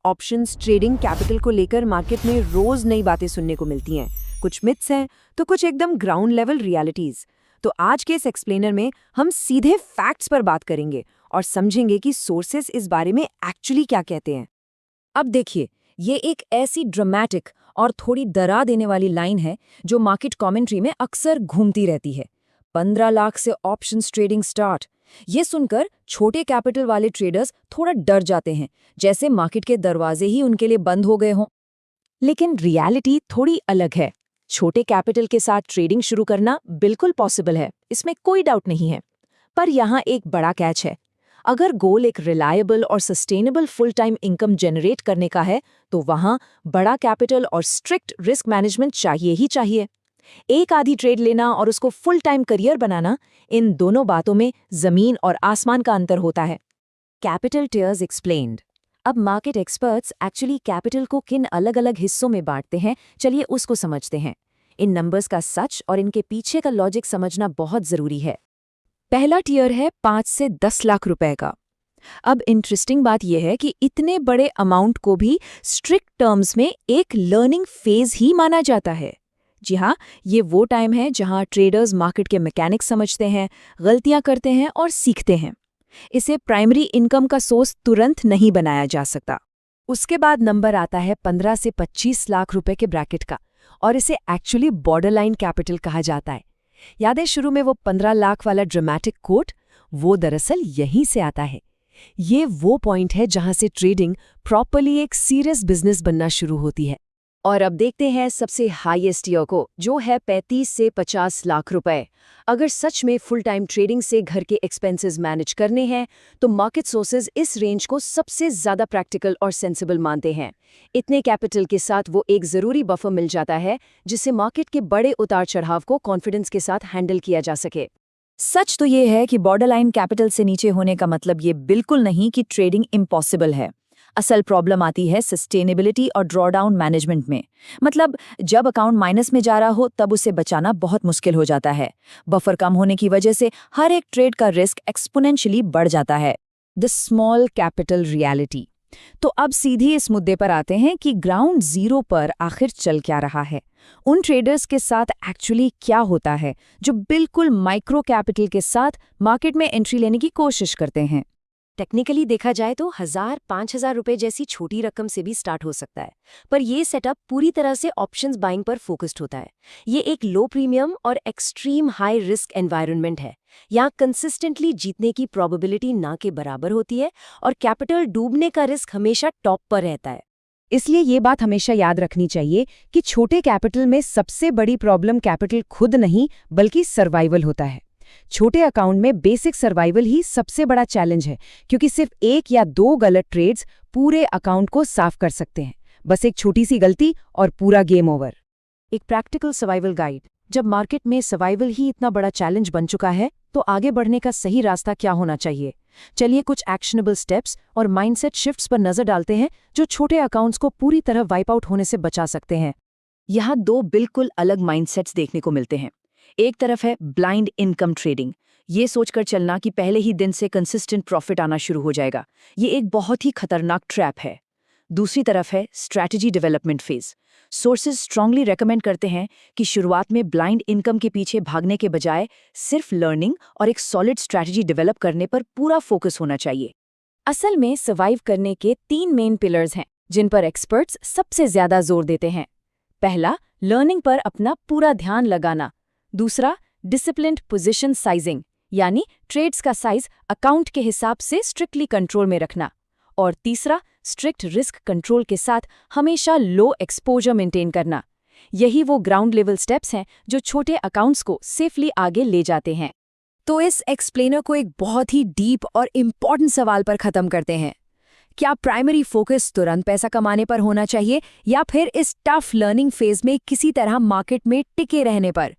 Options trading capital को लेकर market में रोज नई बातें सुनने को मिलती हैं। कुछ मिथ्स हैं तो कुछ एकदम ग्राउंड लेवल रियलिटीज। तो आज के इस एक्सप्लेनर में हम सीधे फैक्ट्स पर बात करेंगे और समझेंगे कि सोर्सेस इस बारे में एक्चुअली क्या कहते हैं। अब देखिए, ये एक ऐसी ड्रामेटिक और थोड़ी डरा देने वाली लाइन है जो मार्केट कमेंट्री में अक्सर घूमती रहती है। 15 लाख से ऑप्शंस ट्रेडिंग स्टार्ट। ये सुनकर छोटे कैपिटल वाले ट्रेडर्स थोड़ा डर जाते हैं, जैसे मार्केट के दरवाजे ही उनके लिए बंद हो गए हों। लेकिन रियलिटी थोड़ी अलग है। छोटे कैपिटल के साथ ट्रेडिंग शुरू करना बिल्कुल पॉसिबल है, इसमें कोई डाउट नहीं है। पर यहाँ एक बड़ा कैच है। अगर गोल एक रिलायबल और sustainable full time income generate करने का है, तो वहाँ बड़ा कैपिटल और स्ट्रिक्ट रिस्क मैनेजमेंट चाहिए ही चाहिए। एक आधी ट्रेड लेना और उसको फुल टाइम करियर बनाना, इन दोनों बातों में जमीन और आसमान का अंतर होता है। Capital tiers explained. अब मार्केट एक्सपर्ट्स एक्चुअली कैपिटल को किन अलग अलग हिस्सों में बांटते हैं, चलिए उसको समझते हैं। इन नंबर्स का सच और इनके पीछे का लॉजिक समझना बहुत जरूरी है। पहला टियर है 5 से 10 लाख रुपए का। अब इंटरेस्टिंग बात यह है कि इतने बड़े अमाउंट को भी स्ट्रिक्ट टर्म्स में एक लर्निंग फेज ही माना जाता है। जी हाँ, ये वो टाइम है जहां ट्रेडर्स मार्केट के मैकेनिक्स समझते हैं, गलतियां करते हैं और सीखते हैं। इसे प्राइमरी इनकम का सोर्स तुरंत नहीं बनाया जा सकता। उसके बाद नंबर आता है 15 से 25 लाख रुपए के ब्रैकेट का, और इसे एक्चुअली बॉर्डरलाइन कैपिटल कहा जाता है। याद है शुरू में वो 15 लाख वाला ड्रामेटिक कोट? वो दरअसल यहीं से आता है। ये वो पॉइंट है जहां से ट्रेडिंग प्रॉपर्ली एक सीरियस बिजनेस बनना शुरू होती है। और अब देखते हैं सबसे हाईएस्ट ईयर को, जो है 35 से 50 लाख रुपए। अगर सच में फुल टाइम ट्रेडिंग से घर के एक्सपेंसेस मैनेज करने हैं, तो मार्केट सोर्सेज इस रेंज को सबसे ज्यादा प्रैक्टिकल और सेंसिबल मानते हैं। इतने कैपिटल के साथ वो एक जरूरी बफर मिल जाता है, जिससे मार्केट के बड़े उतार चढ़ाव को कॉन्फिडेंस के साथ हैंडल किया जा सके। सच तो ये है कि बॉर्डरलाइन कैपिटल से नीचे होने का मतलब ये बिल्कुल नहीं कि ट्रेडिंग इम्पॉसिबल है। असल प्रॉब्लम आती है सस्टेनेबिलिटी और ड्रॉडाउन मैनेजमेंट में। मतलब जब अकाउंट माइनस में जा रहा हो, तब उसे बचाना बहुत मुश्किल हो जाता है। बफर कम होने की वजह से हर एक ट्रेड का रिस्क एक्सपोनेंशियली बढ़ जाता है। The small capital reality. तो अब सीधी इस मुद्दे पर आते हैं कि ग्राउंड जीरो पर आखिर चल क्या रहा है। उन ट्रेडर्स के साथ एक्चुअली क्या होता है जो बिल्कुल माइक्रो कैपिटल के साथ मार्केट में एंट्री लेने की कोशिश करते हैं। टेक्निकली देखा जाए तो 1000-5000 रुपए जैसी छोटी रकम से भी स्टार्ट हो सकता है, पर ये सेटअप पूरी तरह से ऑप्शंस बाइंग पर फोकस्ड होता है। ये एक लो प्रीमियम और एक्सट्रीम हाई रिस्क एनवायरनमेंट है। यहाँ कंसिस्टेंटली जीतने की प्रोबेबिलिटी ना के बराबर होती है और कैपिटल डूबने का रिस्क हमेशा टॉप पर रहता है। इसलिए ये बात हमेशा याद रखनी चाहिए कि छोटे कैपिटल में सबसे बड़ी प्रॉब्लम कैपिटल खुद नहीं, बल्कि सर्वाइवल होता है। छोटे अकाउंट में बेसिक सर्वाइवल ही सबसे बड़ा चैलेंज है, क्योंकि सिर्फ एक या दो गलत ट्रेड्स पूरे अकाउंट को साफ कर सकते हैं। बस एक छोटी सी गलती और पूरा गेम ओवर। एक प्रैक्टिकल सर्वाइवल गाइड। जब मार्केट में सर्वाइवल ही इतना बड़ा चैलेंज बन चुका है, तो आगे बढ़ने का सही रास्ता क्या होना चाहिए? चलिए कुछ एक्शनेबल स्टेप्स और माइंडसेट शिफ्ट्स पर नजर डालते हैं, जो छोटे अकाउंट्स को पूरी तरह वाइप आउट होने से बचा सकते हैं। यहाँ दो बिल्कुल अलग माइंडसेट्स देखने को मिलते हैं। एक तरफ है ब्लाइंड इनकम ट्रेडिंग। ये सोचकर चलना कि पहले ही दिन से कंसिस्टेंट प्रॉफिट आना शुरू हो जाएगा। ये एक बहुत ही खतरनाक ट्रैप है। दूसरी तरफ है strategy development phase. Sources strongly recommend करते हैं कि शुरुआत में ब्लाइंड इनकम के पीछे भागने के बजाय सिर्फ लर्निंग और एक सॉलिड स्ट्रैटेजी डेवलप करने पर पूरा फोकस होना चाहिए। असल में सर्वाइव करने के 3 मेन पिलर्स हैं, जिन पर एक्सपर्ट्स सबसे ज्यादा जोर देते हैं। पहला, लर्निंग पर अपना पूरा ध्यान लगाना। दूसरा, डिसिप्लिन्ड पोजीशन साइजिंग, यानी ट्रेड्स का साइज अकाउंट के हिसाब से स्ट्रिक्टली कंट्रोल में रखना। और तीसरा, स्ट्रिक्ट रिस्क कंट्रोल के साथ हमेशा लो एक्सपोजर मेंटेन करना। यही वो ग्राउंड लेवल स्टेप्स हैं जो छोटे अकाउंट्स को सेफली आगे ले जाते हैं। तो इस एक्सप्लेनर को एक बहुत ही डीप और इम्पॉर्टेंट सवाल पर खत्म करते हैं। क्या प्राइमरी फोकस तुरंत पैसा कमाने पर होना चाहिए, या फिर इस टफ लर्निंग फेज में किसी तरह मार्केट में टिके रहने पर?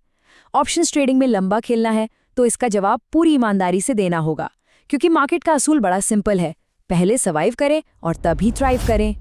ऑप्शंस ट्रेडिंग में लंबा खेलना है तो इसका जवाब पूरी ईमानदारी से देना होगा, क्योंकि मार्केट का असूल बड़ा सिंपल है। पहले सर्वाइव करें और तभी थ्राइव करें।